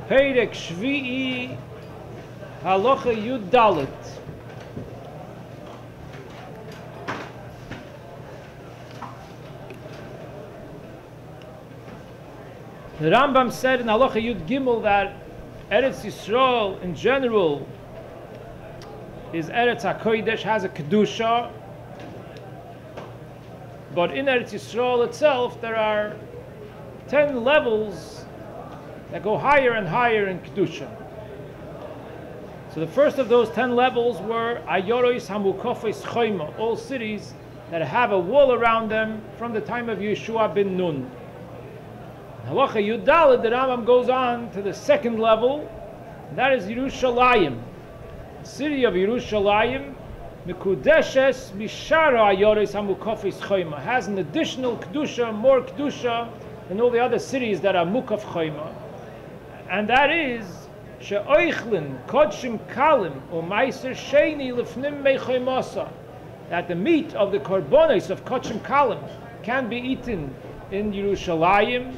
Perek Shvi'i Halacha Yud Dalet. The Rambam said in Halacha Yud Gimel that Eretz Yisrael in general is Eretz HaKodesh, has a Kedusha, but in Eretz Yisrael itself there are 10 levels that go higher and higher in Kedusha. So the first of those 10 levels were Ayorois Hamukofis Choima, all cities that have a wall around them from the time of Yeshua ben Nun. Halacha Yud Daled, the Rambam goes on to the second level, and that is Yerushalayim. The city of Yerushalayim, Mikudeshes Mishara Ayores Hamukofis Choima, has an additional Kedusha, more Kedusha than all the other cities that are Mukaf Choima. And that is She'oichlin Kodshim Kalim U'maiser Sheini Lefnim Mechoimosa, that the meat of the Korbonos of Kodshim Kalim can be eaten in Yerushalayim,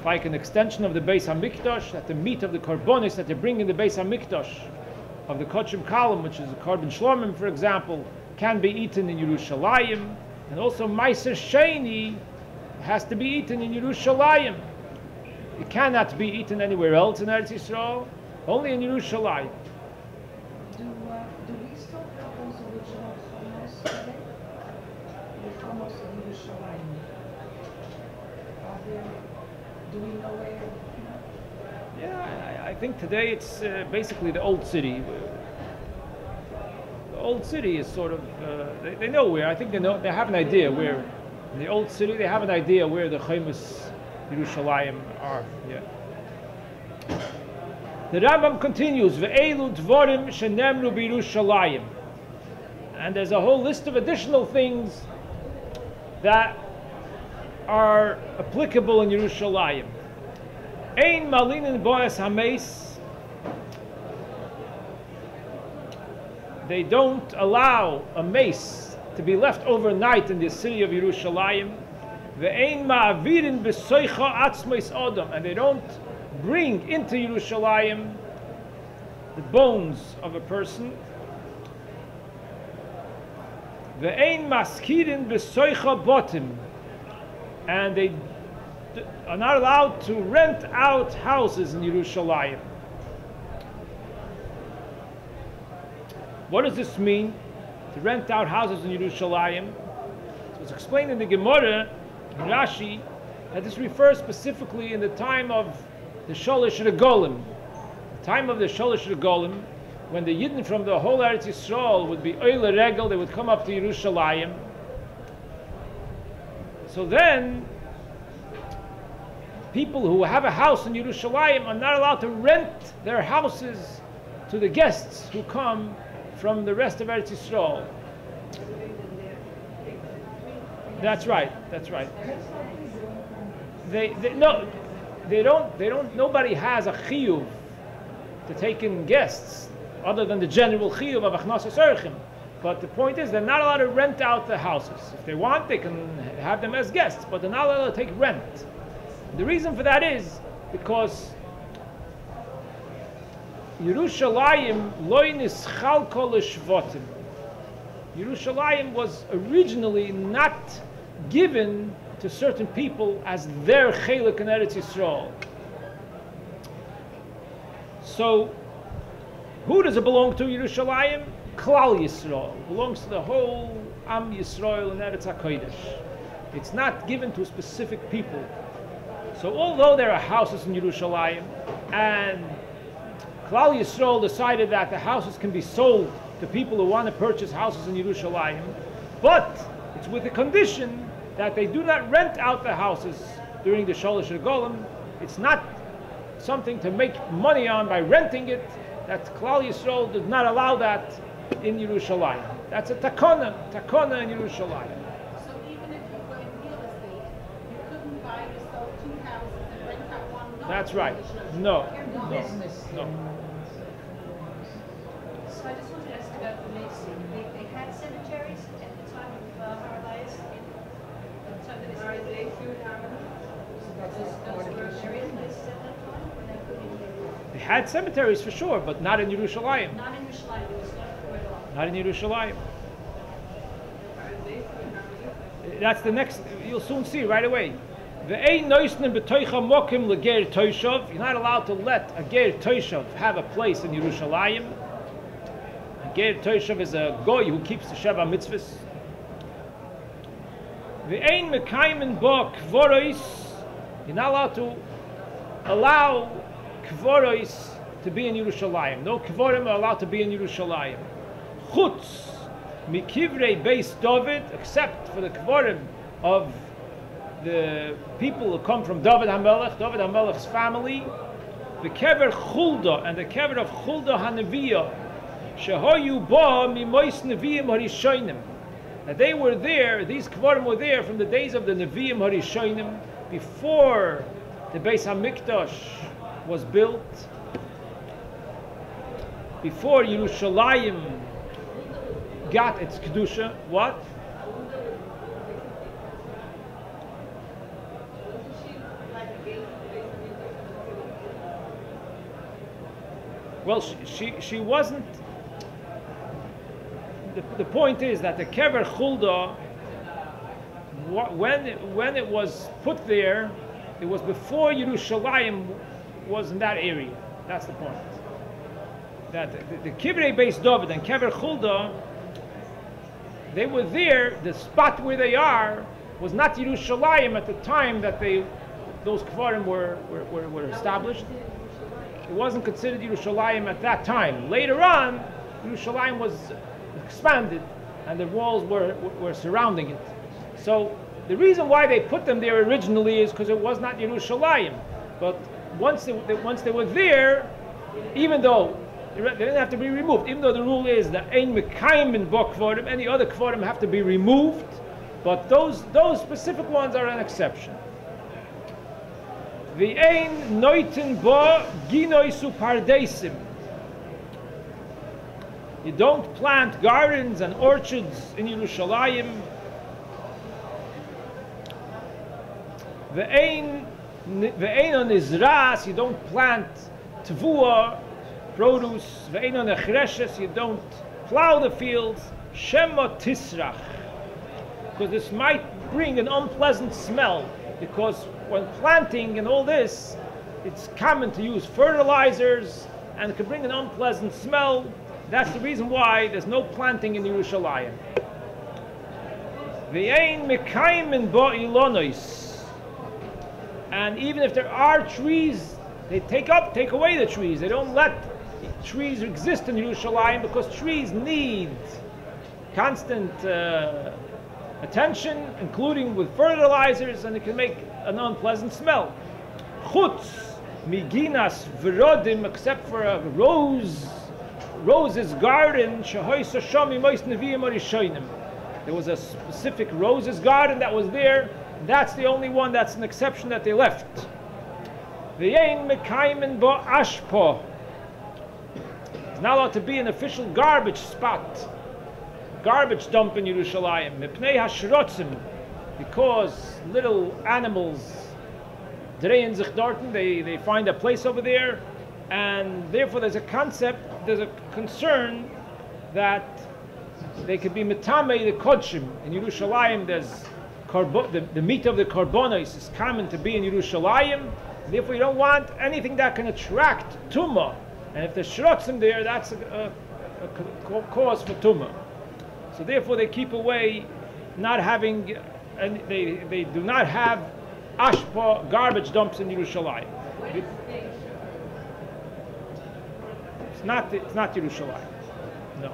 like an extension of the Beis Hamikdash, that the meat of the Korbonos that they bring in the Beis Hamikdash of the Kodshim Kalim, which is the Korban Shlomim, for example, can be eaten in Yerushalayim, and also Meiser Sheini has to be eaten in Yerushalayim. It cannot be eaten anywhere else in Eretz Yisrael, only in Yerushalayim. Do we still have those original chomos today? The chomos of Yerushalayim. Do we know where? Yeah, I think today it's basically the old city. The old city is sort of, they know where. I think they have an idea where. In the old city, they have an idea where the Chomos Yerushalayim are. Yeah. The Rambam continues, Ve'elu dvorim shenemru b'Yerushalayim. And there's a whole list of additional things that are applicable in Yerushalayim. Ein malinin boas hameis. They don't allow a mace to be left overnight in the city of Yerushalayim. Ve'ein ma'avirin b'soicha atzmeis odom, and they don't bring into Yerushalayim the bones of a person. Ve'ein maskirin b'soicha botim, and they are not allowed to rent out houses in Yerushalayim. What does this mean? To rent out houses in Yerushalayim? So it's explained in the Gemara, in Rashi, that this refers specifically in the time of the Sholosh Regolim. The time of the Sholosh Regolim, when the Yidden from the whole Eretz Yisrael would be Oile Regel, they would come up to Yerushalayim. So then, people who have a house in Yerushalayim are not allowed to rent their houses to the guests who come from the rest of Eretz Yisrael. That's right. That's right. Nobody has a chiyuv to take in guests other than the general chiyuv of achnasas orchim. But the point is, they're not allowed to rent out the houses. If they want, they can have them as guests, but they're not allowed to take rent. The reason for that is because Yerushalayim loy nischal kol shvotim. Yerushalayim was originally not given to certain people as their chelik in Eretz Yisrael. So, who does it belong to? Yerushalayim? Klal Yisrael. It belongs to the whole Am Yisrael in Eretz HaKodesh. It's not given to specific people. So, although there are houses in Yerushalayim, and Klal Yisrael decided that the houses can be sold to people who want to purchase houses in Yerushalayim, but it's with the condition that they do not rent out the houses during the Sholosh Regolim. It's not something to make money on by renting it. That Klal Yisrael did not allow that in Yerushalayim. That's a takona in Yerushalayim. So even if you were in real estate, you couldn't buy yourself 2 houses and rent out one? That's right. No. Business. So I just want to ask about the Mason. They had cemeteries at the time of our lives, at the time that they started the food. Those were burial places at that time? had cemeteries for sure, but not in Yerushalayim. Not in Yerushalayim, it was not for it all. Not in Yerushalayim. That's the next, you'll soon see right away. You're not allowed to let a ger toishav have a place in Yerushalayim. A ger toishav is a goy who keeps the Sheva mitzvahs. You're not allowed to allow kvoros to be in Yerushalayim. No kvorim are allowed to be in Yerushalayim. Chutz mikivrei Beis David, except for the kvorim of the people who come from David HaMelech's family, the kever Chulda and the kever of Chulda HaNeviah, shehoyu ba mimois Neviim harishonim. That they were there, these kvorim were there from the days of the Neviim harishonim, before the Beis HaMikdash was built, before Yerushalayim got its kedusha. What? Well, she wasn't. The point is that the kever chulda, when it was put there, it was before Yerushalayim was in that area. That's the point. That the kivrei Beis David and kever chulda, they were there. The spot where they are was not Yerushalayim at the time that those kvarim were established. It wasn't considered Yerushalayim at that time. Later on, Yerushalayim was expanded and the walls were surrounding it. So the reason why they put them there originally is because it was not Yerushalayim. But once they were there, even though they didn't have to be removed, even though the rule is that ein mekayim bo kvorim, any other kvorim have to be removed, but those specific ones are an exception. V'ein noiten bo ginoisu pardesim. You don't plant gardens and orchards in Yerushalayim. V'ein on Izras, you don't plant tevua, produce. V'ein on Echreshes, you don't plow the fields. Shema tisrach, because this might bring an unpleasant smell. Because when planting and all this, it's common to use fertilizers, and it can bring an unpleasant smell. That's the reason why there's no planting in Yerushalayim. V'ein mekayim bo ilonos. And even if there are trees, they take away the trees. They don't let trees exist in Yerushalayim because trees need constant attention, including with fertilizers, and it can make an unpleasant smell. Chutz miginas v'rodim, except for a rose's garden. There was a specific roses garden that was there. That's the only one that's an exception that they left. V'yein mekayim bo ashpo. It's not allowed to be an official garbage spot, garbage dump in Yerushalayim. Mipnei hashrotzim, because little animals drein sich dorten, they find a place over there, and therefore there's a concern that they could be metamei the kodshim. In Yerushalayim, there's the meat of the korbanos is common to be in Yerushalayim. Therefore, you don't want anything that can attract tumah. And if there's shrotzim there, that's a cause for tumah. So therefore, they keep away, not having, and they do not have ashpa garbage dumps in Yerushalayim. It's not Yerushalayim. No.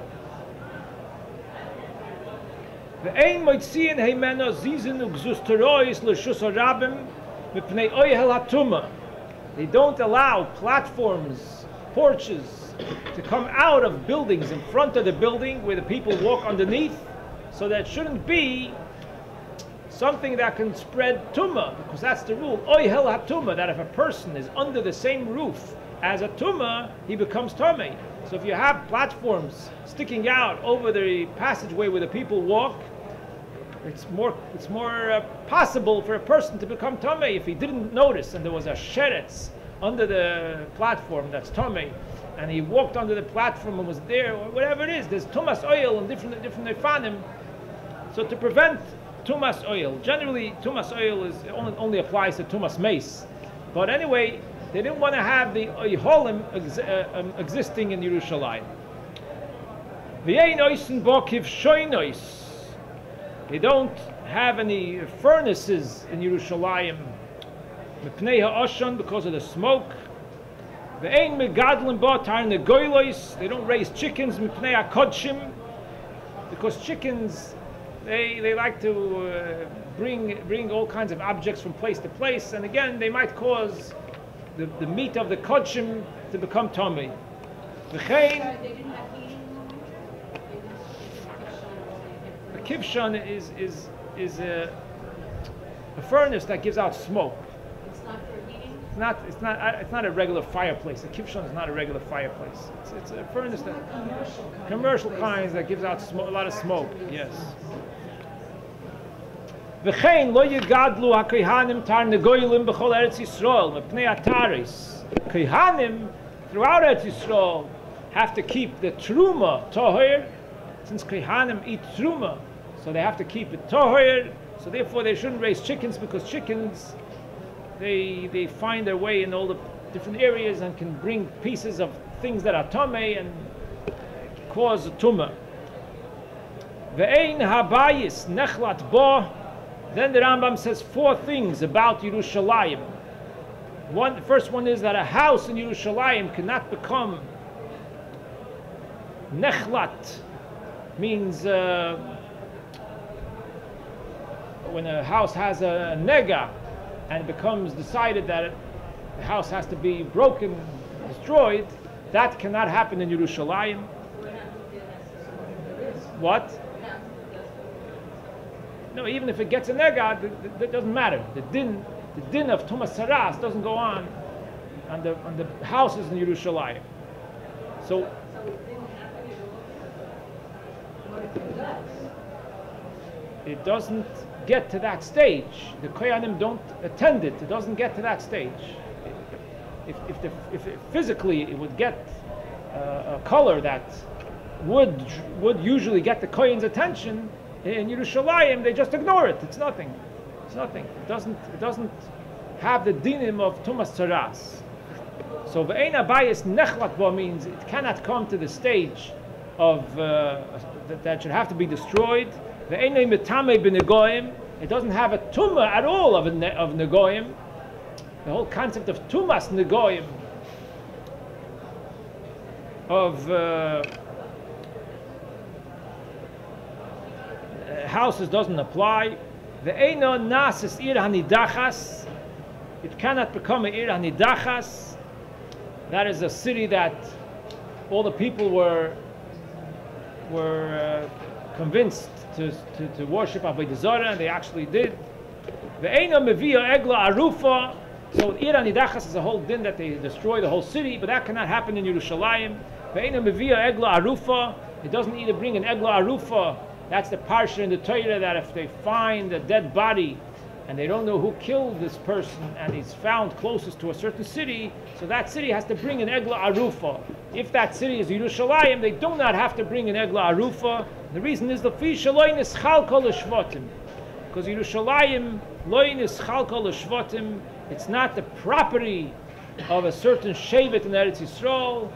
Ve'ein moitziin heimena zizin ugzusterois l'shus harabim mipnei oyhel hatuma. They don't allow platforms, porches, to come out of buildings in front of the building where the people walk underneath, so that shouldn't be something that can spread tumah, because that's the rule. Oyhel hatuma, that if a person is under the same roof as a tumah, he becomes tamei. So if you have platforms sticking out over the passageway where the people walk, it's more possible for a person to become tamei if he didn't notice and there was a sheretz under the platform that's tummy, and he walked under the platform and was there, or whatever it is, there's tumas oil and different ifanim. So to prevent tumas oil, generally tumas oil is only applies to tumas mace, but anyway, they didn't want to have the oiholim existing in Yerushalayim. They don't have any furnaces in Yerushalayim because of the smoke. They don't raise chickens because chickens they like to bring all kinds of objects from place to place, and again they might cause the meat of the kodshim to become tummy. They didn't have heating room. The kivshan is a furnace that gives out smoke. It's not for heating. It's not a regular fireplace. A kivshan is not a regular fireplace. It's a furnace that commercial kinds that gives out a lot of smoke. Yes. V'chein lo yigadlu hakohanim tar negoyim b'chol Eretz Yisrael mepnei ataris. Kohanim throughout Eretz Yisrael have to keep the truma toher. Since kohanim eat truma, so they have to keep it toher. So therefore they shouldn't raise chickens, because chickens they find their way in all the different areas and can bring pieces of things that are tamei and cause a tumah. Ve'ein habayis nechlat bo. Then the Rambam says 4 things about Yerushalayim. The first one is that a house in Yerushalayim cannot become nechlat, means when a house has a nega and becomes decided that the house has to be broken, destroyed, that cannot happen in Yerushalayim. What? No, even if it gets a nega, that doesn't matter. The din of Tumas Saras doesn't go on the houses in Yerushalayim. So it doesn't get to that stage. The Kohanim don't attend it. It doesn't get to that stage. If physically it would get a color that would usually get the Kohen's attention, in Yerushalayim they just ignore it. It's nothing. It's nothing. It doesn't have the dinim of Tumas Saras. So ve'ein abayis nechlat bo means it cannot come to the stage of that should have to be destroyed. Ve'ein mitame b'negoim. It doesn't have a tumah at all of negoim. The whole concept of tumas negoim of houses doesn't apply. The eino nasis ir hanidachas. It cannot become an ir hanidachas. That is a city that all the people were convinced to worship Avodah Zarah, and they actually did. The eino mevia egla arufa. So ir hanidachas is a whole din that they destroy the whole city, but that cannot happen in Yerushalayim. The eino mevia egla arufa. It doesn't either bring an egla arufa. That's the parsha in the Torah that if they find a dead body and they don't know who killed this person and he's found closest to a certain city, so that city has to bring an egla arufa. If that city is Yerushalayim, they do not have to bring an egla arufa. The reason is the fi shaloy nischalko l'shvatim, because Yerushalayim loy nischalko l'shvatim. It's not the property of a certain shevet in Eretz Yisrael,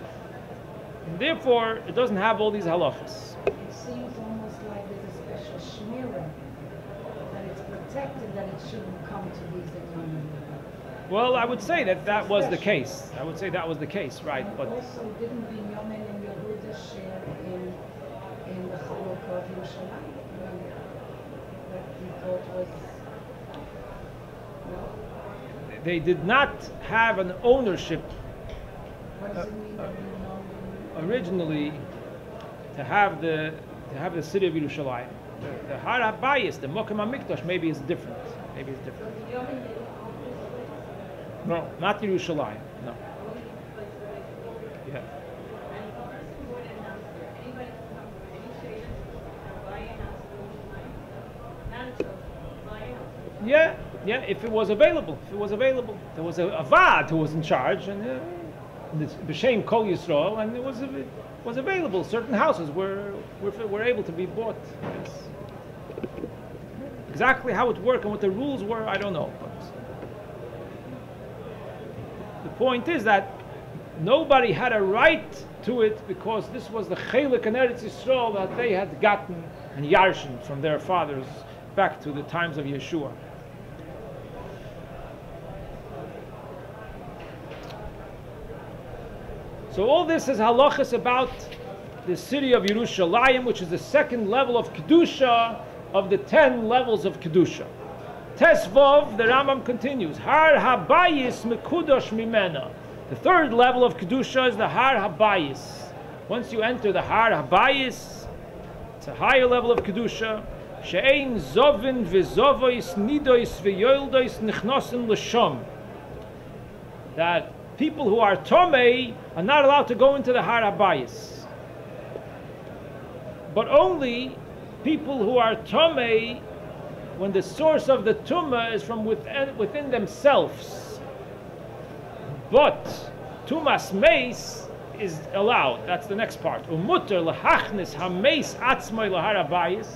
and therefore it doesn't have all these halachas. It seems almost like there's a special shmira, that it's protected, that it shouldn't come to these economies. Well, I would say that was the case. I would say that was the case, right? But also, didn't Binyamin and Yehuda share in the Halacha of Yerushalayim? That we thought was they did not have an ownership what does it mean that Binyamin? originally to have the city of Yerushalayim. The Har HaBayis, the Mokem HaMikdash, maybe is different. Maybe it's different. No, not Yerushalayim. No. Yeah. Yeah. Yeah, if it was available. If it was available. There was a Vad who was in charge, and B'Shem Kol Yisrael, and it was available. Certain houses were able to be bought. Yes. Exactly how it worked and what the rules were, I don't know. But the point is that nobody had a right to it because this was the Chelik and Eretz Yisrael that they had gotten and Yarshin from their fathers back to the times of Yeshua. So all this is halachas about the city of Yerushalayim, which is the second level of Kedusha of the 10 levels of Kedusha. Tesvov, the Rambam continues, Har Habayis Mekudosh Mimena. The third level of Kedusha is the Har Habayis. Once you enter the Har Habayis, it's a higher level of Kedusha. She'ein Zovin v'Zovois Nidois v'Yoildois Nichnosin L'shom. That people who are Tomei are not allowed to go into the Har Habayis. But only people who are Tomei when the source of the Tumah is from within themselves. But Tumas Meis is allowed. That's the next part. Umuter lahachnis hameis atzmai lahar habayis.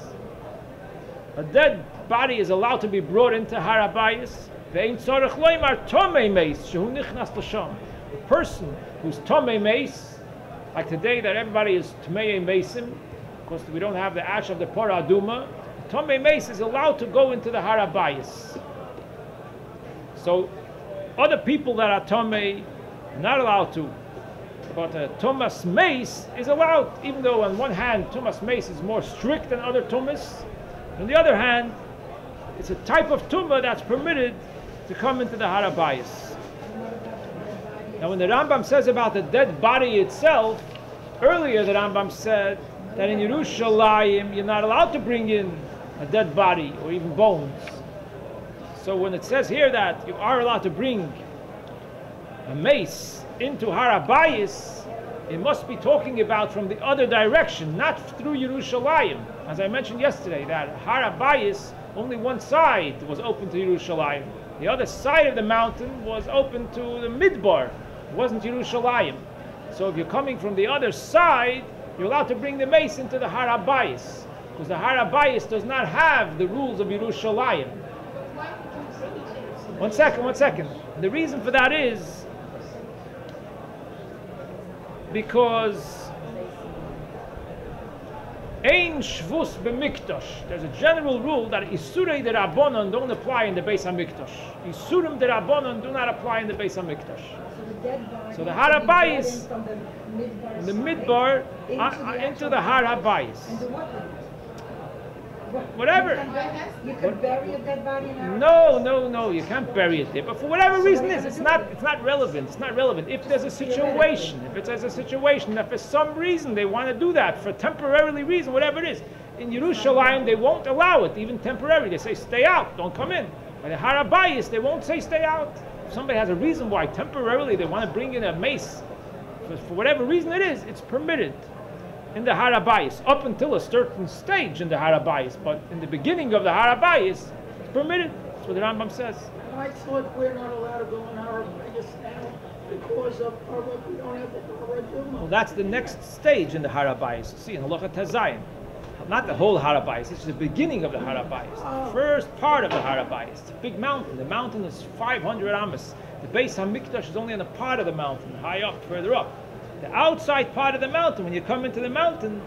A dead body is allowed to be brought into Har Habayis. Ve'ein tzorech loymar tomei meis shehu nichnas l'sham. A person who's tomei meis, like today that everybody is tomei meisim, because we don't have the ash of the Parah Aduma, tomei meis is allowed to go into the Har Habayis. So other people that are tomei are not allowed to. But Tumas Meis is allowed, even though on one hand Tumas Meis is more strict than other Tumas. On the other hand, it's a type of Tumah that's permitted to come into the Har Habayis. Now when the Rambam says about the dead body itself, earlier the Rambam said that in Yerushalayim you're not allowed to bring in a dead body or even bones. So when it says here that you are allowed to bring a mace into Har Habayis, it must be talking about from the other direction, not through Yerushalayim. As I mentioned yesterday, that Har Habayis, only one side was open to Yerushalayim. The other side of the mountain was open to the Midbar. It wasn't Yerushalayim. So if you're coming from the other side, you're allowed to bring the mace into the Har Habayis, because the Har Habayis does not have the rules of Yerushalayim. One second. The reason for that is because Ein Shvus b'Mikdash. There's a general rule that Isurei de Rabbanon don't apply in the Beis HaMikdash. Isurim de Rabbanon do not apply in the Beis HaMikdash. So the Har Habayis, the Midbar, into the Har Habayis. Whatever. You could bury a dead body in Har No, you can't bury it there. But for whatever reason it's not relevant. It's not relevant. If there's a situation, that for some reason they want to do that, for temporarily reason, whatever it is, in Yerushalayim they won't allow it, even temporarily. They say stay out, don't come in. But in Har Habayis they won't say stay out. If somebody has a reason why temporarily they want to bring in a mace, for whatever reason it is, it's permitted in the Har Habayis, up until a certain stage in the Har Habayis, but in the beginning of the Har Habayis, it's permitted. That's what the Rambam says. I thought we're not allowed to go in Har Habayis now because of what we don't have the Torah Duma. Well, that's the next stage in the Har Habayis. See, in Halacha Tezayin. Not the whole Har Habayis, it's the beginning of the Har Habayis. The first part of the Har Habayis. It's a big mountain. The mountain is 500 amas. The Beis HaMikdash is only on a part of the mountain, high up, further up. The outside part of the mountain, when you come into the mountain,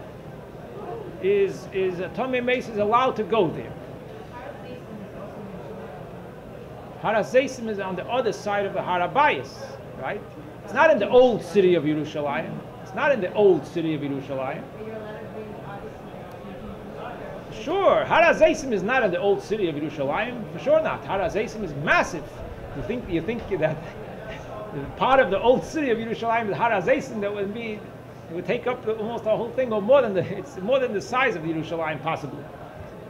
is a Tomei Meis is allowed to go there. Har HaZeisim is on the other side of the Har Habayis, right? It's not in the old city of Yerushalayim. Sure, Har HaZeisim is not in the old city of Yerushalayim. For sure not. Har HaZeisim is massive. You think that part of the old city of Yerushalayim is Har HaZeisim, that would be, it would take up almost the whole thing, or it's more than the size of Yerushalayim possibly.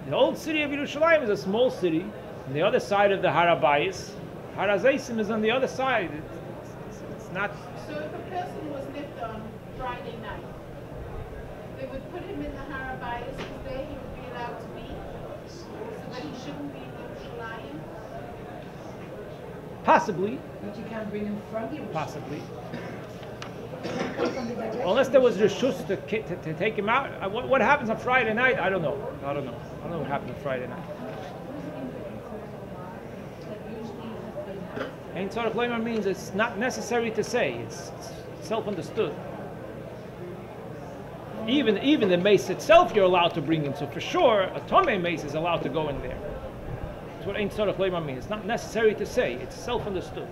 The old city of Yerushalayim is a small city. On the other side of the Har Habayis, Har HaZeisim is on the other side. It's not. So if a person was nipped on Friday night, they would put him in the Har Habayis because there he would be allowed to be, so that he shouldn't be in Yerushalayim. Possibly. But you can't bring him from Yerushalayim. Possibly. From the direction Unless there was of reshus to take him out. What happens on Friday night? I don't know. I don't know what happened on Friday night. Ein tzarich leimar means it's not necessary to say. It's self-understood. Even the mace itself, you're allowed to bring in. So for sure, a tomei mace is allowed to go in there. That's what ein tzarich leimar means. It's not necessary to say. It's self-understood.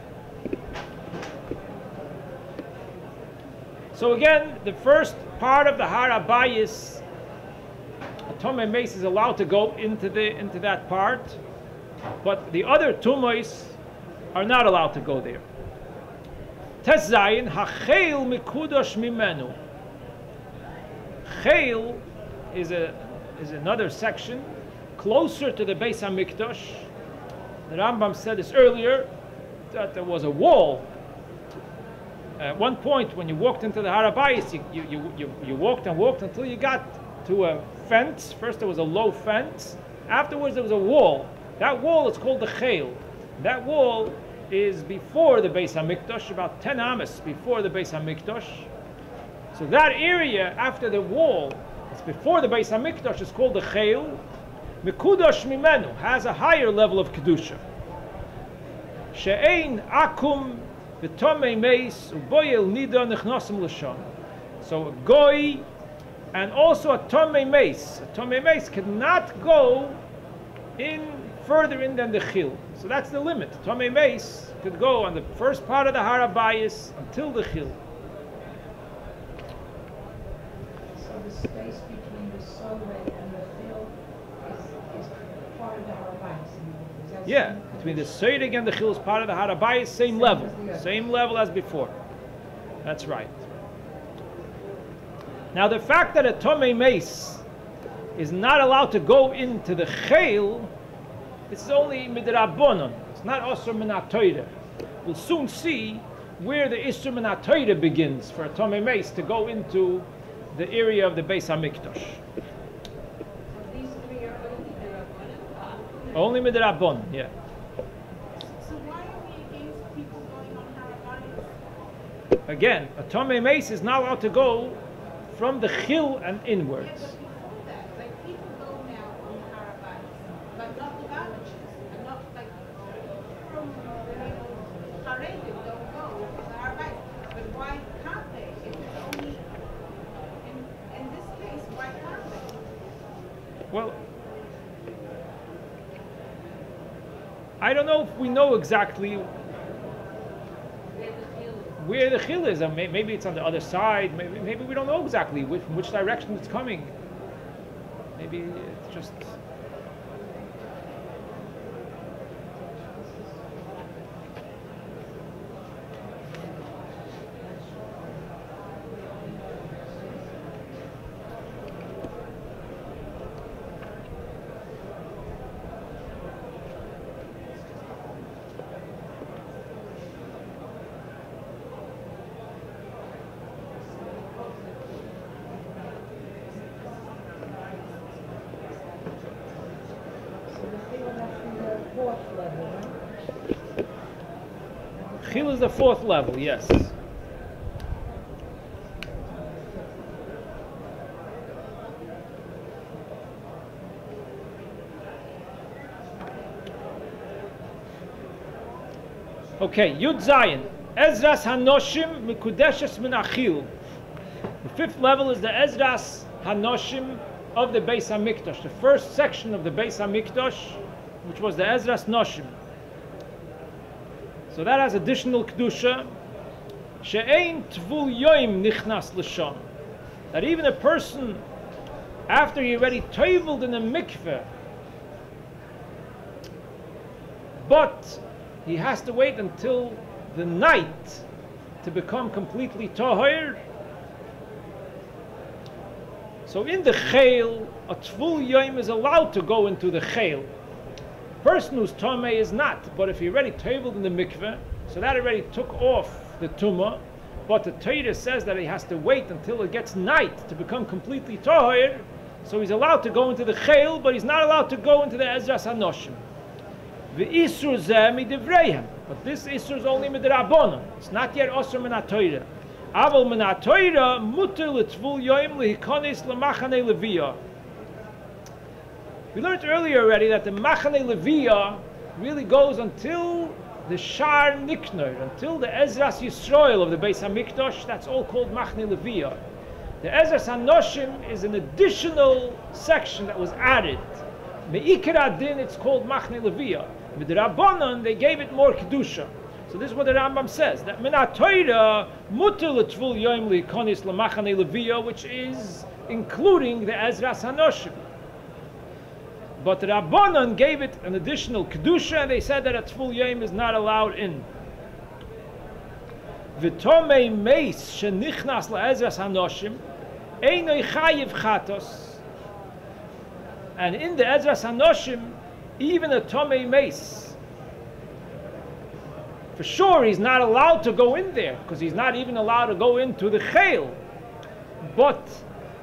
So again, the first part of the Har Habayis, a tomei mace is allowed to go into that part, but the other tumois are not allowed to go there. Tes Zayin, hacheil mikudosh mimenu. Cheil is another section closer to the Beis Hamikdash. The Rambam said this earlier, that there was a wall. At one point, when you walked into the Har Habayis, you walked and walked until you got to a fence. First there was a low fence. Afterwards there was a wall. That wall is called the Cheil. That wall is before the Beis Hamikdash, about 10 amas before the Beis Hamikdash. So that area after the wall, it's before the Beis Hamikdash, is called the Cheil. Mikudosh mimenu has a higher level of kedusha. She'ein akum v'tomei meis uboyel nida nechnosim l'shon. So a goy and also a tomei meis. A tomei meis cannot go in further in than the chil. So that's the limit. Tomei meis could go on the first part of the Har Habayis until the chil. So the space between the Soreh and the Chil is part of the Har Habayis. Yeah, between the Seidig and the Chil is part of the Har Habayis, same level. Same level as before. That's right. Now the fact that a Tomei Meis is not allowed to go into the Cheil, this is only midrabanon. It's not Osur min HaTorah. We'll soon see where the Isur min HaTorah begins for a Tomei Meis to go into the area of the Beis Hamikdash. So these three are only midrabanan? Only midrabanon, yeah. So why are we against people going on Har Habayis? Again, a Tomei Meis is not allowed to go from the Chil and inwards. Yeah, but before that, like people go now on Har Habayis, but not the Babaches, and not like from the Haredim don't go to Har Habayis. But why can't they? If it's only in this case, why can't they? Well, I don't know if we know exactly where the Chil is. Maybe it's on the other side. Maybe we don't know exactly from which direction it's coming. Maybe it's just... Chil is the fourth level, yes. Okay, Yud Zayin. Ezras Hanoshim Mikudeshes Min Achil. The fifth level is the Ezras Hanoshim of the Beis Hamikdash. The first section of the Beis Hamikdash, which was the Ezras Noshim. So that has additional kedusha. She'ein tvul yoim nichnas l'sham. That even a person, after he already toveled in a mikveh, but he has to wait until the night to become completely tahir. So in the chayil, a tvul yoim is allowed to go into the chayil. Person who's tamei is not, but if he already tabled in the mikveh, so that already took off the tumah, but the Torah says that he has to wait until it gets night to become completely tahir, so he's allowed to go into the chayil, but he's not allowed to go into the Ezras Hanoshim. V'isur zeh midivreihem. But this Isser is only midrabanan. It's not yet Osir min HaTorah. Aval min HaTorah muter l'tvul yoim lehikonis lemachane leviyah. We learned earlier already that the machane leviyah really goes until the Shar Nikner, until the Ezras Yisrael of the Beis HaMikdash. That's all called machane leviyah. The Ezras HaNoshim is an additional section that was added. Me'ikar adin, it's called machane leviyah. With the Rabbanon, they gave it more kedusha. So this is what the Rambam says, that min HaTorah muter l'tvul yoim lehikonis lemachane leviyah, which is including the Ezras HaNoshim. But the Rabbanon gave it an additional kedusha, and they said that a tvul yoim is not allowed in. V'tomei meis shenichnas la'ezras hanoshim einoi chayiv chatos. And in the Ezras Hanoshim, even a tomei meis, for sure he's not allowed to go in there, because he's not even allowed to go into the chayil. But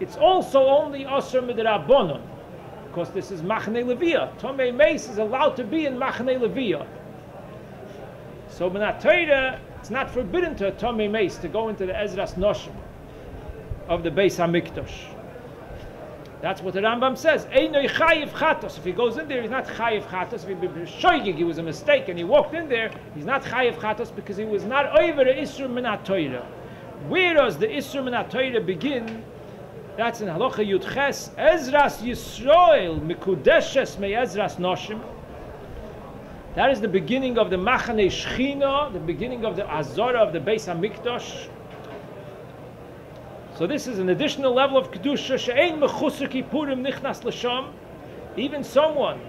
it's also only osir midrabanon, because this is machane leviyah. Tomei meis is allowed to be in machane leviyah. So min HaTorah, it's not forbidden to a tomei meis to go into the Ezras Noshim of the Beis HaMikdash. That's what the Rambam says. Einoi chayiv chatos. If he goes in there, he's not chayiv chatos. If he be shoygig, he was a mistake, and he walked in there, he's not chayiv chatos because he was not over the Isur min HaTorah. Where does the Isur min HaTorah begin? That's in Halacha Yud Ches. Ezras Yisrael mikudeshes me Ezras Noshim. That is the beginning of the Machane Shechina, the beginning of the Azara of the Beis HaMikdash. So this is an additional level of Kedusha. She'ein mechusar kippurim nichnas l'sham. Even someone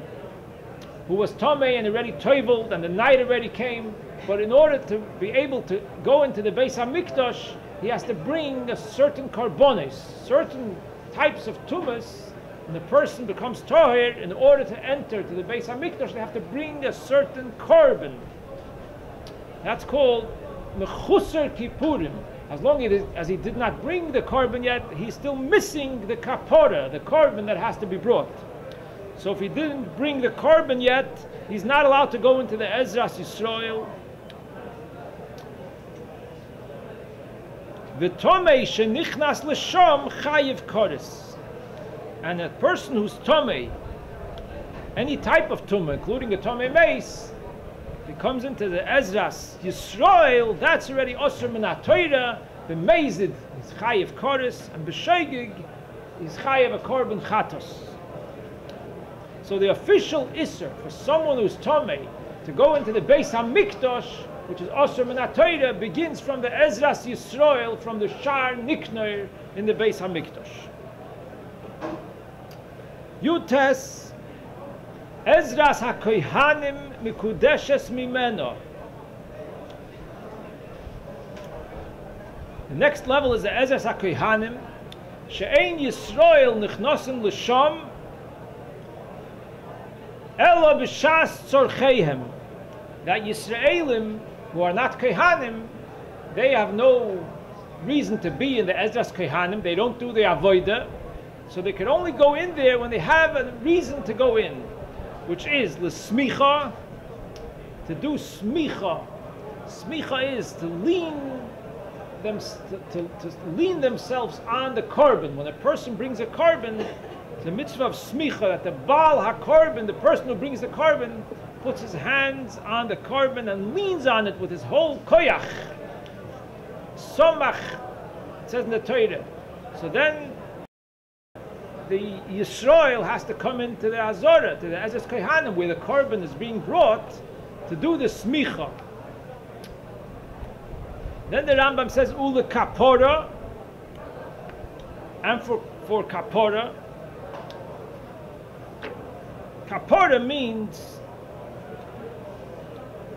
who was Tomei and already toiveled and the night already came, but in order to be able to go into the Beis HaMikdash, he has to bring a certain karbonis, certain types of tumas. When the person becomes toher, in order to enter to the Beis HaMikdash, they have to bring a certain korban. That's called mechusar kippurim. As long as he did not bring the korban yet, he's still missing the kapora, the korban that has to be brought. So if he didn't bring the korban yet, he's not allowed to go into the Ezras Yisrael. V'tomei shenichnas l'sham chayiv koris. And a person who's tomei, any type of tumah, including a tomei meis, if he comes into the Ezras Yisrael, that's already osir min HaTorah. B'meizid is chayiv koris, and b'shoygig is chayiv a korban chatos. So the official isser for someone who's tomei to go into the Beis HaMikdash, which is osir min HaTorah, begins from the Ezras Yisrael, from the Shar Nikner in the Beis HaMikdash. Yutes Ezras HaKohanim mikudeshes mimeno. The next level is the Ezras HaKohanim. She'ein Yisrael nichnosin l'sham elo b'shas tzorcheihem. That Yisraelim who are not Kohanim, they have no reason to be in the Ezras Kohanim. They don't do the avodah, so they can only go in there when they have a reason to go in, which is l'smicha, to do smicha. Smicha is to lean lean themselves on the korban. When a person brings a korban, the mitzvah of smicha, that the Baal HaKorban, the person who brings the korban, puts his hands on the korban and leans on it with his whole koyach. Somach, it says in the Torah. So then the Yisrael has to come into the Azorah, to the Ezras Kohanim, where the korban is being brought, to do the smicha. Then the Rambam says ule kapora, and for kapora, kapora means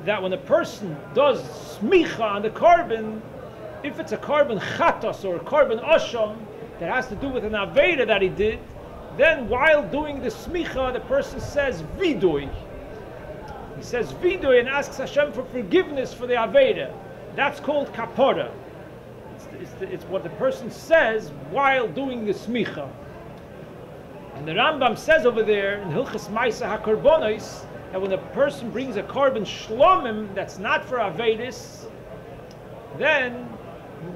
that when a person does smicha on the korban, if it's a korban chatos or a korban osham that has to do with an aveda that he did, then while doing the smicha, the person says vidui. He says vidui and asks Hashem for forgiveness for the aveda. That's called kapora. It's what the person says while doing the smicha. And the Rambam says over there in Hilchos Beis Habechira that when a person brings a korban shlomim that's not for Avedis, then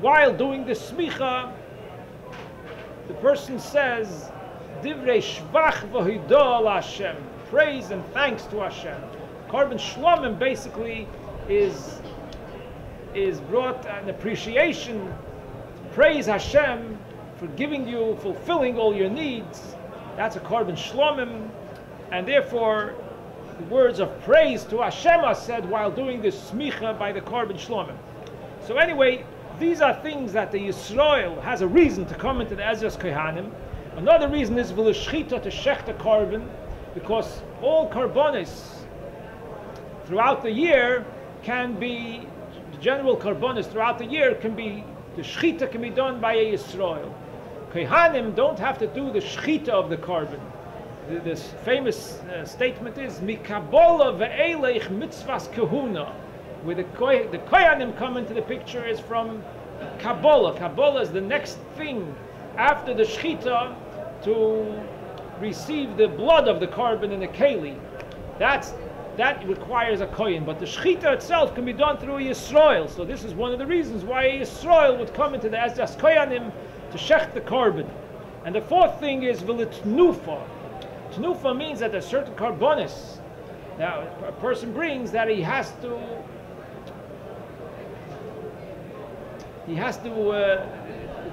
while doing the smicha, the person says, Divrei shvach v'hidah al Hashem, praise and thanks to Hashem. Korban shlomim basically is brought an appreciation, praise Hashem for giving you, fulfilling all your needs. That's a korban shlomim, and therefore the words of praise to Hashem are said while doing the smicha by the korban shlomim. So anyway, these are things that the Yisrael has a reason to come into the Ezras Kohanim. Another reason is v'l'shchita, to shech the korban, because all korbanos throughout the year can be, the general korbanos throughout the year can be, the shchita can be done by a Yisrael. Kohanim don't have to do the shchita of the korban. This famous statement is mikabola ve'eleich mitzvahs kahuna, where the Kohanim come into the picture is from Kabbalah. Kabbalah is the next thing after the shchita to receive the blood of the korban in the keli. That requires a kohen, but the shchita itself can be done through a Yisrael. So this is one of the reasons why a Yisrael would come into the Ezras Kohanim to shech the korban. And the fourth thing is v'litnufa. Tnufa means that there's certain korbanos that a person brings that he has to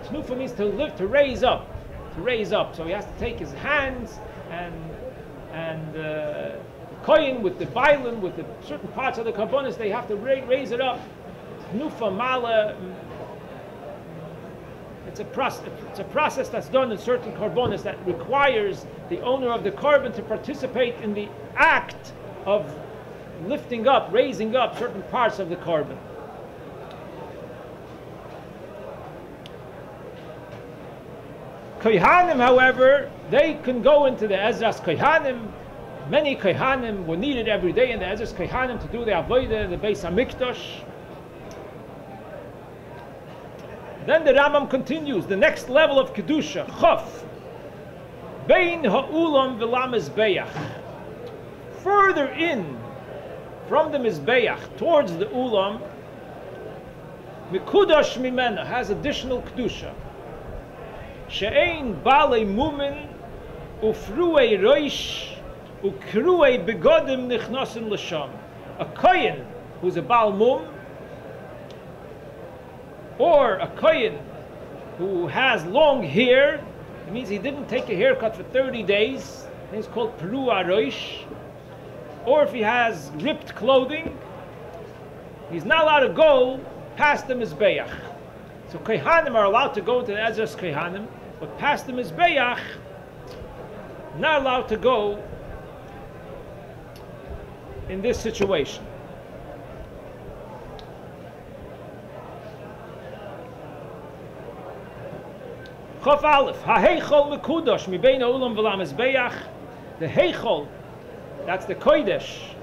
tnufa means to live, to raise up. So he has to take his hands and the kohen with the bailim, with the certain parts of the korbanos, they have to raise it up. Tnufa mala. It's a process that's done in certain korbanos that requires the owner of the korban to participate in the act of lifting up, raising up certain parts of the korban. Kohanim, however, they can go into the Ezras Kohanim. Many Kohanim were needed every day in the Ezras Kohanim to do the avodah, the Beis Hamikdash. Then the Rambam continues, the next level of Kedusha, Chof, Bein ha'ulam v'la mizbeach. Further in, from the Mizbeach, towards the Ulam, Mikudash mimena, has additional Kedusha. She'ein balei mumin, ufruei roish, ukruei begodim nichnosin l'sham. A kohen who's a Baal Mum, or a kohen who has long hair, it means he didn't take a haircut for 30 days, it's called Peru Aroish. Or if he has ripped clothing, he's not allowed to go past the Mizbeach. So Kohanim are allowed to go into the Ezras Kohanim, but past the Mizbeach, not allowed to go in this situation. Chof Aleph, ha-heichol mekudosh mibein ha'ulam v'la mizbeach. The heichol, that's the kodesh,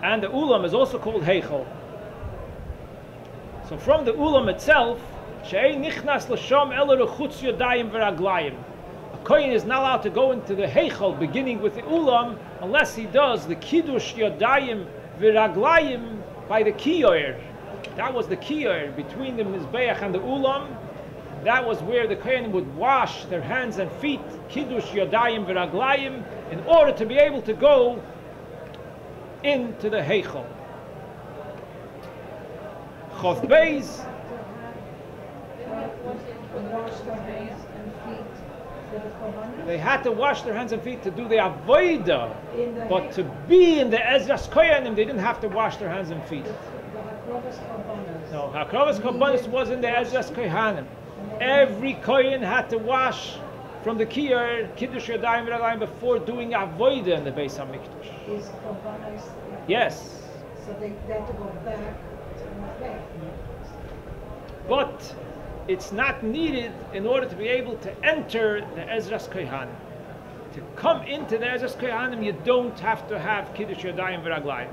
and the ulam is also called heichol. So from the ulam itself, she'ein nichnas l'sham ela rechutz yodayim v'raglayim. A kohen is not allowed to go into the heichol, beginning with the ulam, unless he does the kiddush yodayim v'raglayim by the kiyor. That was the kiyor between the mizbeach and the ulam. That was where the kohen would wash their hands and feet, kiddush yodayim v'raglayim, in order to be able to go into the heichol. Chof Beis. They had to wash their hands and feet to do the avodah, but to be in the Ezras Kohanim, they didn't have to wash their hands and feet. No, Hakrovas Korbanos was in the Ezras Kohanim. Every Kohen had to wash from the Kiyar, Kiddush Yadayim V'Raglayim, before doing avodah in the Beis Hamikdash. Is Korbanos? Yes. So they have to go back to the Mizbeach. But it's not needed in order to be able to enter the Ezras Kohanim. To come into the Ezras Kohanim, you don't have to have Kiddush Yadayim V'Raglayim.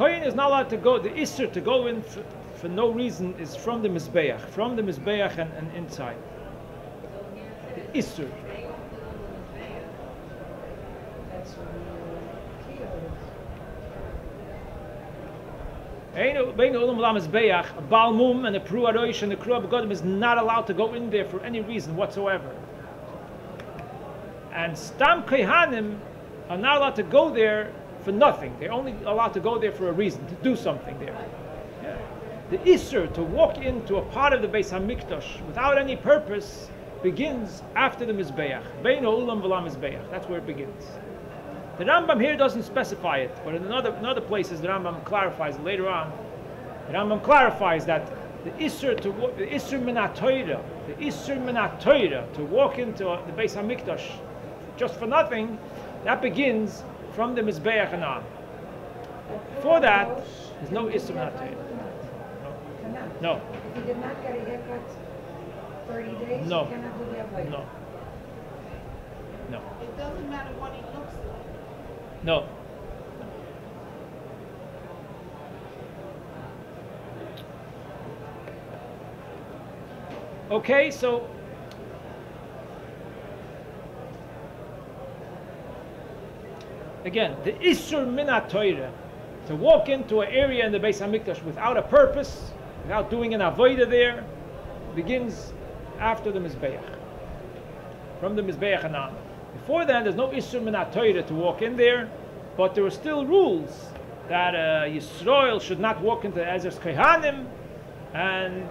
Kohen is not allowed to go, the Isser to go in for no reason is from the Mizbeach and inside. The Isser. That's Bein Olam Olam Mizbeach, a Baal Mum and a Pru Aroish and the Kru Abagodim is not allowed to go in there for any reason whatsoever. And Stam Kohanim are not allowed to go there for nothing. They're only allowed to go there for a reason, to do something there. Yeah. The Isser to walk into a part of the Beis HaMikdash without any purpose begins after the Mizbeach. Bein Olam Olam Mizbeach. That's where it begins. The Rambam here doesn't specify it, but in other places the Rambam clarifies it later on. The Rambam clarifies that the Isser Minat Torah to walk into the Beis HaMikdash just for nothing, that begins from the Mizbeach and on. Before that, there's no Isser Minat Torah. No. If he did not get a haircut 30 days, No. he cannot do the avodah. No. No. It doesn't matter what he looks like. No. Okay, so again, the Isur Minat Torah, to walk into an area in the Beis HaMikdash without a purpose, without doing an avodah there, begins after the Mizbeach, from the Mizbeach and on. Before then, there's no Isur Minat Torah to walk in there, but there are still rules that Yisrael should not walk into Ezer's Kohanim, and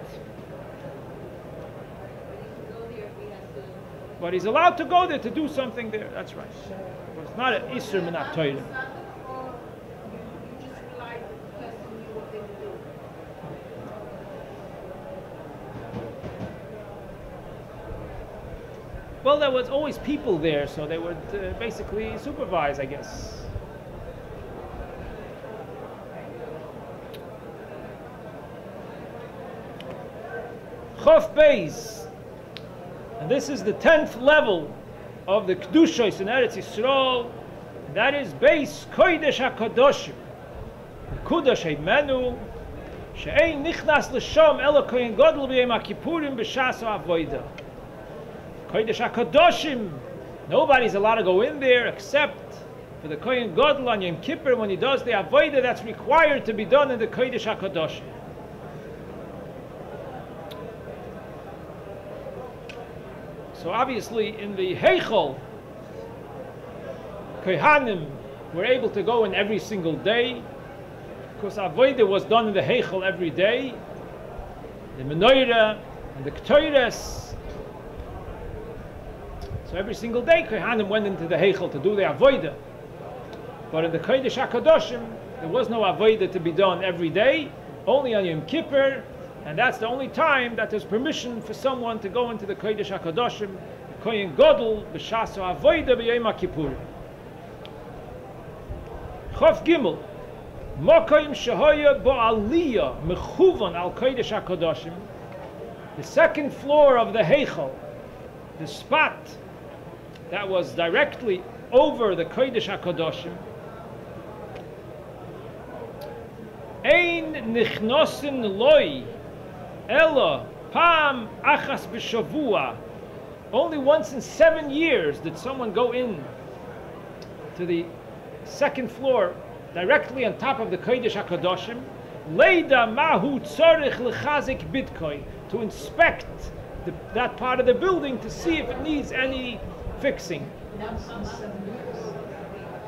but he's allowed to go there to do something there. That's right. But it's not an Isur Minat Torah. Or you just rely on the person knew what they were doing. Well, there was always people there, so they would basically supervise, I guess. Chof Beis, and this is the 10th level of the Kedushos in Eretz Yisrael, and that is Beis Kodesh HaKadoshim, Kodesh Heimenu, She'ein Nichnas L'Sham Ela Kohen Gadol B'Yom HaKippurim B'Shas HaAvodah. Kodesh HaKadoshim, nobody's allowed to go in there except for the Kohen Gadol on Yom Kippur when he does the Avodah that's required to be done in the Kodesh HaKadoshim. So obviously in the Heichel, Kohanim were able to go in every single day, because Avodah was done in the Heichel every day, the Menorah and the Ketores. So every single day Kohanim went into the Heichel to do the Avodah. But in the Kodesh HaKadoshim, there was no Avodah to be done every day, only on Yom Kippur, and that's the only time that there's permission for someone to go into the Kodesh HaKadoshim, the Kohen Gadol, B'Shas HaAvodah B'Yom HaKippur. Chof Gimel, Mokoyim Shehoya Bo'aliyah Mechuvan Al Kodesh HaKadoshim, the second floor of the Heichel, the spot that was directly over the Kodesh HaKadoshim, Ein Nichnosin Loi Ella Pam Achas B'Shavua. Only once in 7 years did someone go in to the second floor directly on top of the Kodesh HaKadoshim, Leida Mahu Tzorich L'Chazik Bitcoin, to inspect that part of the building to see if it needs any fixing. Once in 7 years.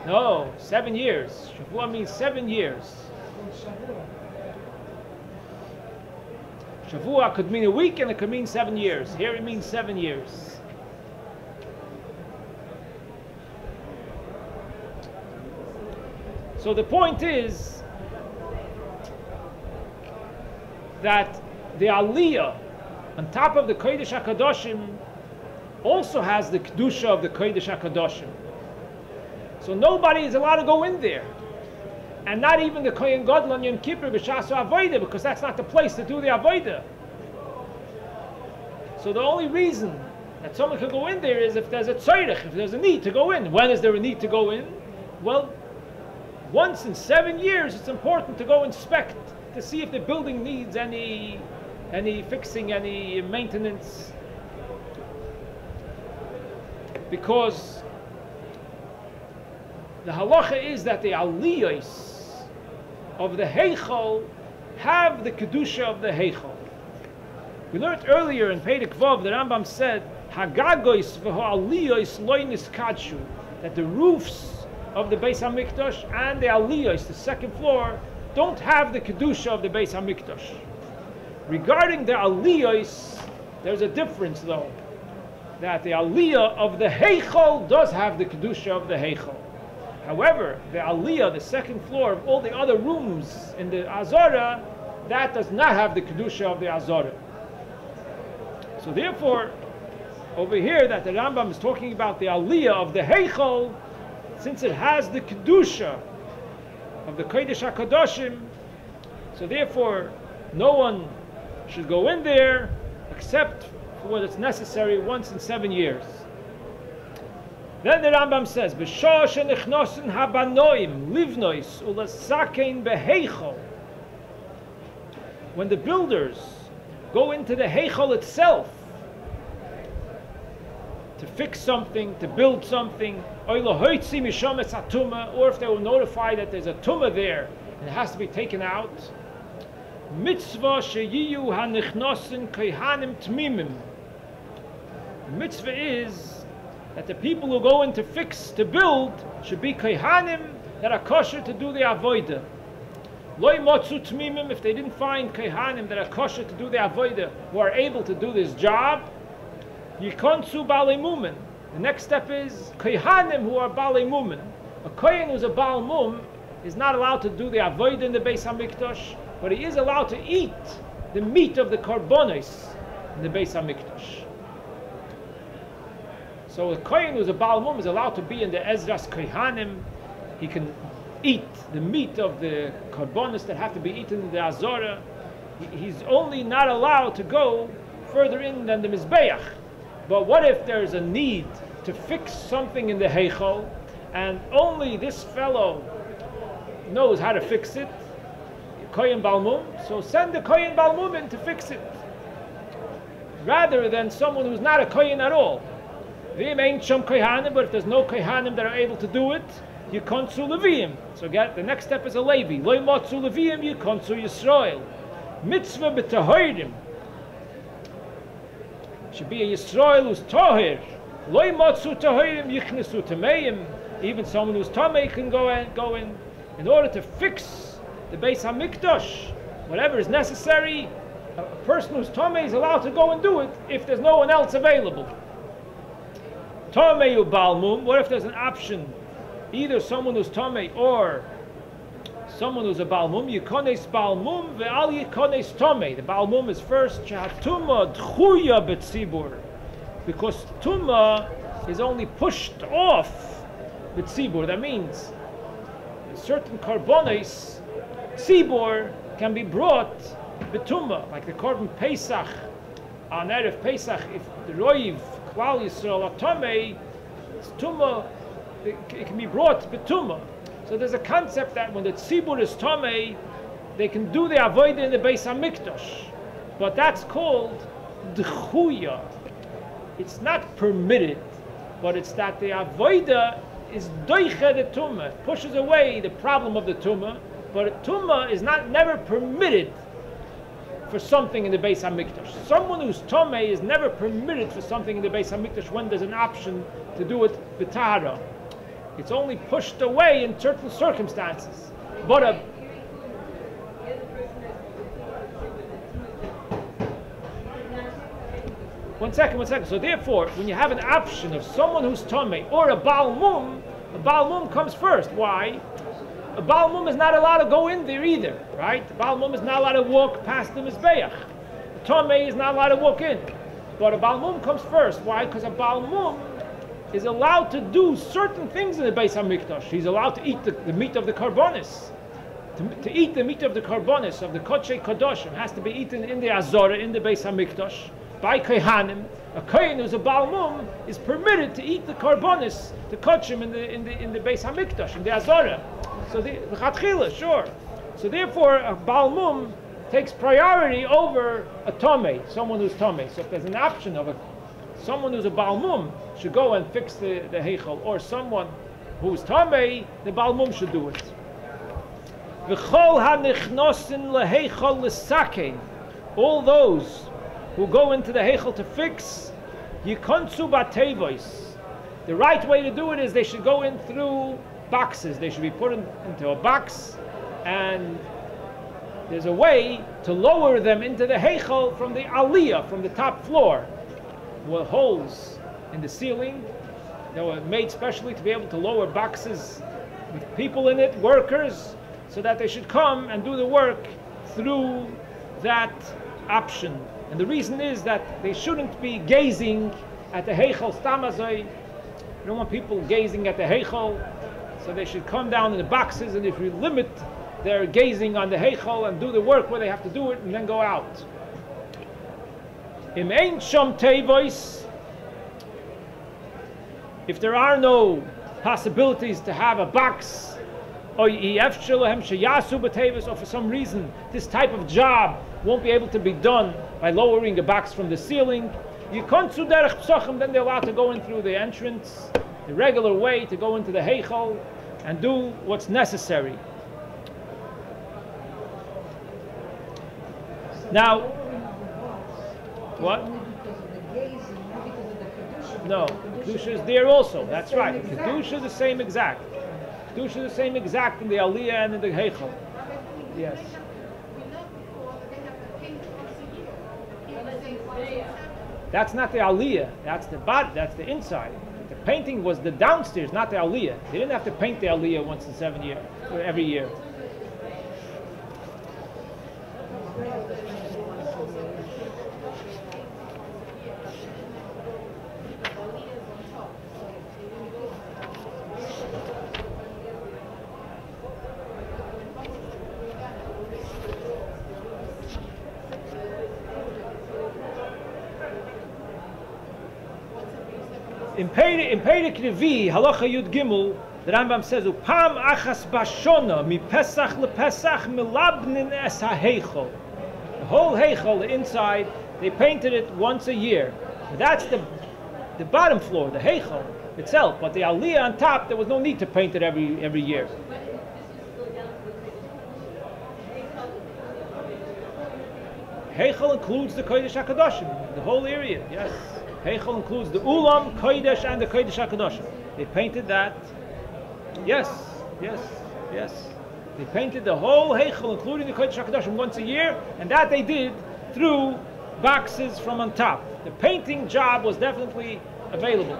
No, 7 years. Shavua means 7 years. Shavua could mean a week and it could mean 7 years. Here it means 7 years. So the point is that the Aliyah on top of the Kodesh HaKadoshim also has the Kedusha of the Kodesh HaKadoshim. So nobody is allowed to go in there. And not even the Kohen Gadol on Yom Kippur B'Shas HaAvodah, because that's not the place to do the Avodah. So the only reason that someone could go in there is if there's a tzorich, if there's a need to go in. When is there a need to go in? Well, once in 7 years, it's important to go inspect to see if the building needs any fixing, any maintenance. Because the halacha is that the aliyos of the heichal have the kedusha of the heichal. We learned earlier in Perek Vav, the Rambam said, Hagagois v'ha'aliyos loy niskadshu, that the roofs of the Beis HaMikdash and the aliyos, the second floor, don't have the kedusha of the Beis HaMikdash. Regarding the aliyos, there's a difference though, that the aliyah of the heichal does have the kedusha of the heichal. However, the aliyah, the second floor of all the other rooms in the azara, that does not have the kedusha of the azara. So therefore, over here that the Rambam is talking about the aliyah of the heichal, since it has the kedusha of the kodesh hakadoshim, so therefore no one should go in there except for what is necessary once in 7 years. Then the Rambam says, "B'shah shenichnosin habanoim livnois ulasakein beheichal." When the builders go into the heichal itself to fix something, to build something, or if they were notified that there's a tumah there and it has to be taken out, mitzvah sheyiyu hanichnosin keihanim tmimim. The mitzvah is that the people who go in to fix, to build, should be keihanim that are kosher to do the avodah. Loi motzu tmimim, if they didn't find keihanim that are kosher to do the avodah, who are able to do this job, yikonsu balei mumen. The next step is keihanim who are balei mumen. A kohen who's a baal mum is not allowed to do the avodah in the Beis HaMikdash, but he is allowed to eat the meat of the karbonos in the Beis HaMikdash. So a kohen who's a baal mum is allowed to be in the Ezras Kohanim. He can eat the meat of the karbonos that have to be eaten in the Azorah. He's only not allowed to go further in than the Mizbeach. But what if there's a need to fix something in the Heichal, and only this fellow knows how to fix it, Kohen Baal Mum, so send the Kohen Baal Mum in to fix it, rather than someone who's not a Kohen at all. But if there's no Kohanim that are able to do it, Yikonsu Levim. So the next step is a Levi. Loi Motzu Levim, Yikonsu Yisrael. Mitzvah b'tahorim. Should be a Yisrael who's Tahir. Loi Motzu Tahorim, Yichnesu Tameim. Even someone who's Tamei can go in. In order to fix the Beis HaMikdash, whatever is necessary, a person who's Tamei is allowed to go and do it if there's no one else available. Tamei Baal Mum, what if there's an option? Either someone who's Tamei or someone who's a Baal Mum, Yikones Baal Mum ve'al Yikones Tamei. The Baal Mum is first, Tumah D'chuya B'tzibur, because Tumah is only pushed off B'tzibur. That means certain karbonos, Tzibur, can be brought B'tumah, like the Korban Pesach, on Erev Pesach, if the Roiv, Klal Yisrael, or Tamei, Tumah, it can be brought B'tumah. So there's a concept that when the tzibur is tamei, they can do the avodah in the Beis HaMikdash, but that's called d'chuya. It's not permitted, but it's that the avodah is doiche the tumah, pushes away the problem of the tumah, but tumah is never permitted for something in the Beis HaMikdash. Someone who's tamei is never permitted for something in the Beis HaMikdash when there's an option to do it b'tahara. It's only pushed away in certain circumstances. But One second. So therefore, when you have an option of someone who's Tomei or a Baal Mum comes first. Why? A Baal Mum is not allowed to go in there either, right? A Baal Mum is not allowed to walk past the Mizbeach. A Tomei is not allowed to walk in. But a Baal Mum comes first. Why? Because a Baal Mum is allowed to do certain things in the Beis HaMikdash. He's allowed to eat the meat of the karbonis. To eat the meat of the karbonis, of the Kodshei Kadoshim, has to be eaten in the Azorah, in the Beis HaMikdash, by Kohanim. A Kohen who's a Baal Mum is permitted to eat the karbonis, the Kodshim, in the Beis HaMikdash, in the Azorah. So the Chatchila, sure. So therefore, a Baal Mum takes priority over a Tomei, someone who's Tomei. So if there's an option of someone who's a Baal Mum should go and fix the Heichal, or someone who's Tomei, the Baal Mum should do it. V'chol hanichnosin leheichal l'sakein. All those who go into the Heichal to fix, yikonsu batevois. The right way to do it is they should go in through boxes. They should be put into a box, and there's a way to lower them into the Heichal from the Aliyah, from the top floor. There were holes in the ceiling that were made specially to be able to lower boxes with people in it, workers, so that they should come and do the work through that option. And the reason is that they shouldn't be gazing at the Heichal Stamazoi. You don't want people gazing at the Heichal, so they should come down in the boxes, and if you limit their gazing on the Heichal and do the work where they have to do it and then go out. Im ein shom tevois, if there are no possibilities to have a box, or for some reason this type of job won't be able to be done by lowering a box from the ceiling, then they're allowed to go in through the entrance, the regular way to go into the Heichal and do what's necessary. Now, what? No, Kedusha is there also. That's right. Kedusha is the same exact. Kedusha is the same exact in the Aliyah and in the Heichal. Yes. That's not the Aliyah. That's the body. That's the inside. The painting was the downstairs, not the Aliyah. They didn't have to paint the Aliyah once in 7 years, or every year. In Perek Revi, Halacha Yud Gimel, the Rambam says, "Upam achas bashona mi Pesach lePesach milabnin es haHeichol." The whole Heichol, the inside, they painted it once a year. But that's the bottom floor, the Heichol itself. But the Aliyah on top, there was no need to paint it every year. Heichol includes the Kodesh HaKadoshim, the whole area. Yes. Heichal includes the Ulam, Kodesh, and the Kodesh HaKadoshim. They painted that. Yes. They painted the whole Heichal, including the Kodesh HaKadoshim, once a year, and that they did through boxes from on top. The painting job was definitely available.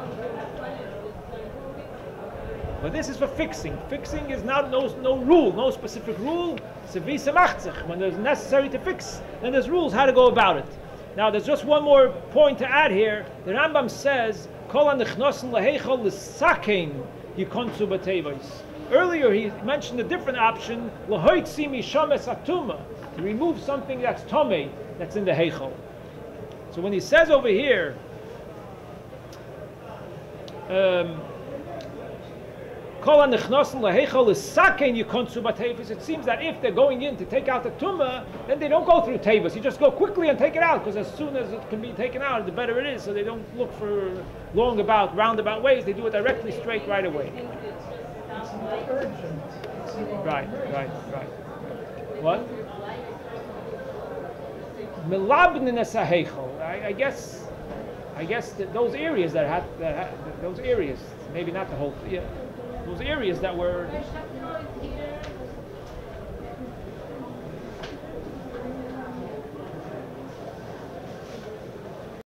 But this is for fixing. Fixing is not no rule, no specific rule. When there's necessary to fix, then there's rules how to go about it. Now, there's just one more point to add here. The Rambam says, "Kol hanichnosin leheichal l'sakein yikonsu b'tevois." Earlier, he mentioned a different option, "Lahoitzi mishames atuma," to remove something that's tomei, that's in the heichal. So when he says over here, "Kol hanichnosin leheichal l'sakein yikonsu b'tevois," it seems that if they're going in to take out the tumah, then they don't go through tevos. You just go quickly and take it out, because as soon as it can be taken out, the better it is. So they don't look for roundabout ways. They do it directly, straight, right away. Right. What? Milabnin es ha'heichal. I guess that those areas those areas, maybe not the whole. Yeah. Those areas that were